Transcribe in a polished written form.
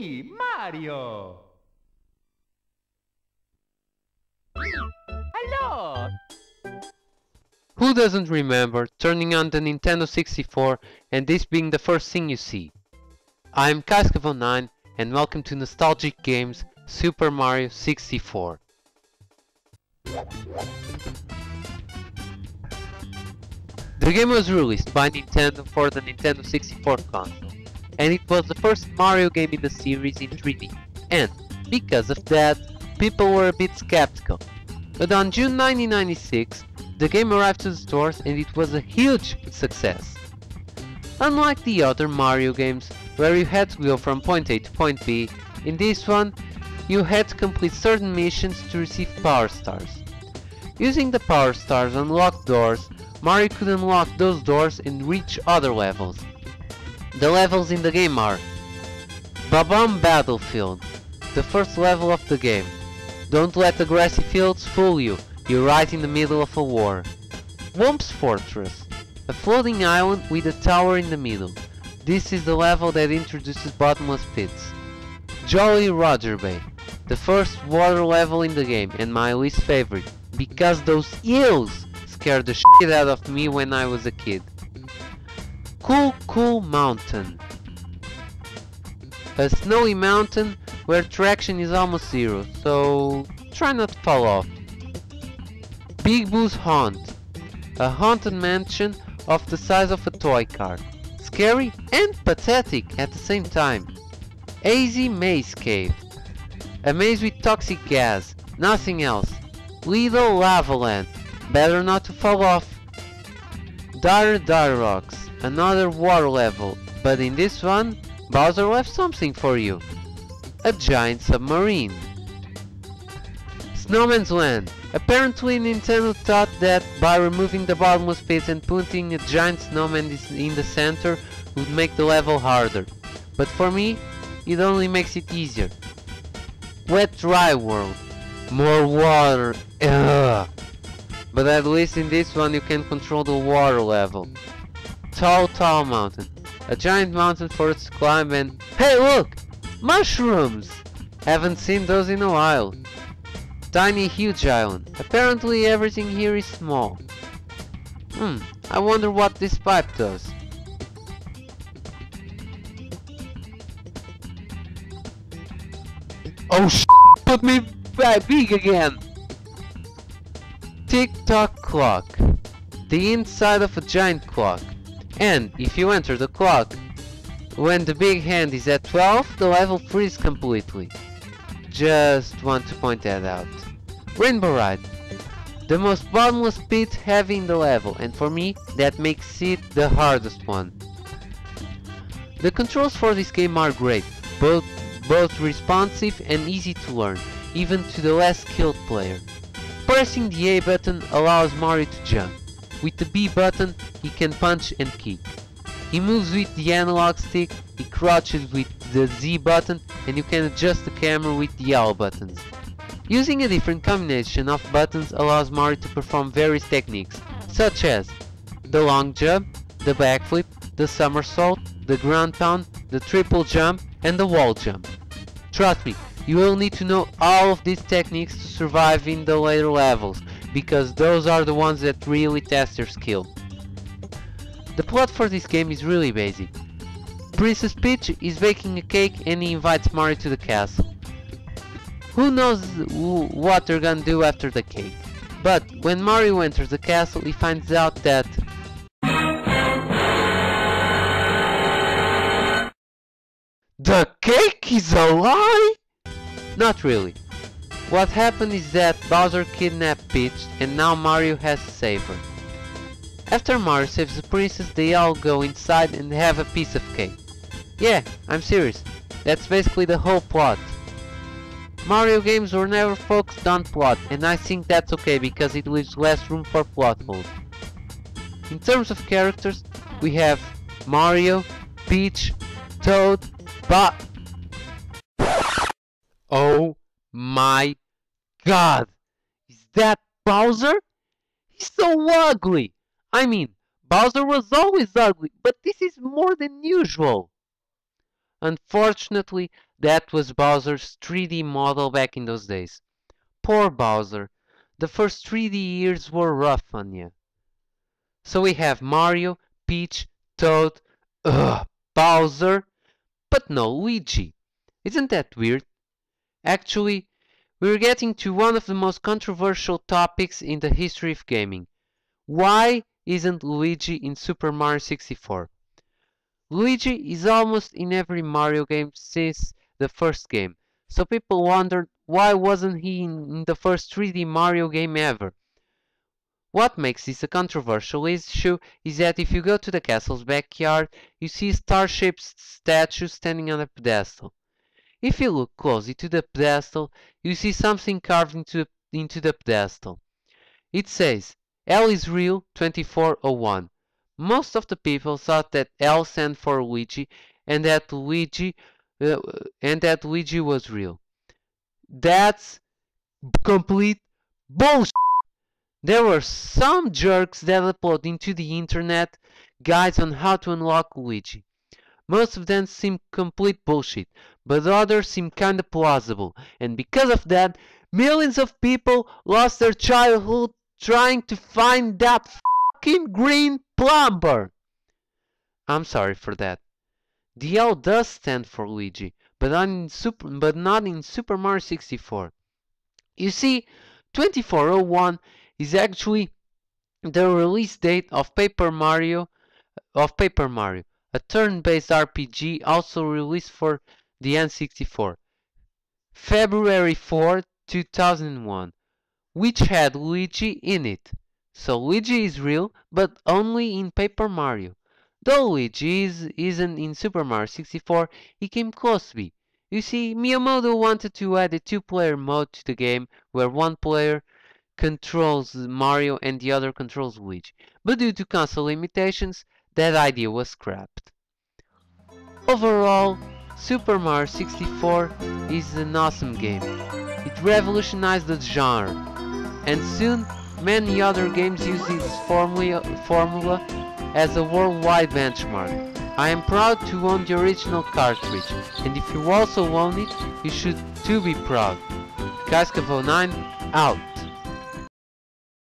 me, Mario! Hello! Who doesn't remember turning on the Nintendo 64 and this being the first thing you see? I'm Cascavon9 and welcome to Nostalgic Games Super Mario 64. The game was released by Nintendo for the Nintendo 64 console, and it was the first Mario game in the series in 3D, and because of that, people were a bit skeptical. But on June 1996, the game arrived to the stores and it was a huge success. Unlike the other Mario games, where you had to go from point A to point B, in this one, you had to complete certain missions to receive Power Stars. Using the Power Stars unlocked doors, Mario could unlock those doors and reach other levels. The levels in the game are Bob-omb Battlefield, the first level of the game. Don't let the grassy fields fool you, you're right in the middle of a war. Whomp's Fortress, a floating island with a tower in the middle. This is the level that introduces bottomless pits. Jolly Roger Bay, the first water level in the game and my least favorite, because those eels scared the shit out of me when I was a kid. Cool Mountain, a snowy mountain where traction is almost zero, so try not to fall off. Big Boo's Haunt, a haunted mansion of the size of a toy car, scary and pathetic at the same time. Hazy Maze Cave, a maze with toxic gas, nothing else. Little Lava Land, better not to fall off. Dire Rocks, another water level, but in this one, Bowser left something for you. A giant submarine. Snowman's Land. Apparently Nintendo thought that by removing the bottomless pits and putting a giant snowman in the center would make the level harder. But for me, it only makes it easier. Wet Dry World. More water. Ugh. But at least in this one you can control the water level. Tall Mountain. A giant mountain for us to climb and... Hey look! Mushrooms! Haven't seen those in a while. Tiny Huge Island. Apparently everything here is small. I wonder what this pipe does. Oh sh**! Put me big again! Tick-tock clock. The inside of a giant clock. And if you enter the clock, when the big hand is at 12, the level freezes completely. Just want to point that out. Rainbow Ride. The most bottomless pit heavy in the level, and for me, that makes it the hardest one. The controls for this game are great, both responsive and easy to learn, even to the less skilled player. Pressing the A button allows Mario to jump. With the B button, he can punch and kick. He moves with the analog stick, he crouches with the Z button, and you can adjust the camera with the L buttons. Using a different combination of buttons allows Mario to perform various techniques, such as the long jump, the backflip, the somersault, the ground pound, the triple jump, and the wall jump. Trust me, you will need to know all of these techniques to survive in the later levels, because those are the ones that really test your skill. The plot for this game is really basic. Princess Peach is baking a cake and he invites Mario to the castle. Who knows what they're gonna do after the cake? But when Mario enters the castle, he finds out that the cake is a lie? Not really. What happened is that Bowser kidnapped Peach and now Mario has to save her. After Mario saves the princess, they all go inside and have a piece of cake. Yeah, I'm serious. That's basically the whole plot. Mario games were never focused on plot, and I think that's okay because it leaves less room for plot holes. In terms of characters, we have Mario, Peach, Toad, Oh my god! Is that Bowser? He's so ugly! I mean, Bowser was always ugly, but this is more than usual. Unfortunately, that was Bowser's 3D model back in those days. Poor Bowser. The first 3D years were rough on you. So we have Mario, Peach, Toad, Bowser, but no Luigi. Isn't that weird? Actually, we're getting to one of the most controversial topics in the history of gaming. Why isn't Luigi in Super Mario 64? Luigi is almost in every Mario game since the first game, so people wondered why wasn't he in the first 3D Mario game ever. What makes this a controversial issue is that if you go to the castle's backyard, you see a star-shaped statue standing on a pedestal. If you look closely to the pedestal, you see something carved into the pedestal. It says, L is real 2401. Most of the people thought that L stand for Luigi and that Luigi was real. That's complete bullshit. There were some jerks that upload into the internet guides on how to unlock Luigi. Most of them seem complete bullshit, but others seem kinda plausible, and because of that, millions of people lost their childhood trying to find that fucking green plumber. I'm sorry for that. The L does stand for Luigi, but not in Super Mario 64. You see, 2401 is actually the release date of Paper Mario, a turn-based RPG also released for the N64, February 4, 2001, which had Luigi in it. So Luigi is real, but only in Paper Mario. Though Luigi isn't in Super Mario 64, he came close to be. You see, Miyamoto wanted to add a two-player mode to the game where one player controls Mario and the other controls Luigi, but due to console limitations, that idea was scrapped. Overall, Super Mario 64 is an awesome game. It revolutionized the genre, and soon many other games use this formula as a worldwide benchmark. I am proud to own the original cartridge, and if you also own it, you should too be proud. Cascavo9 out.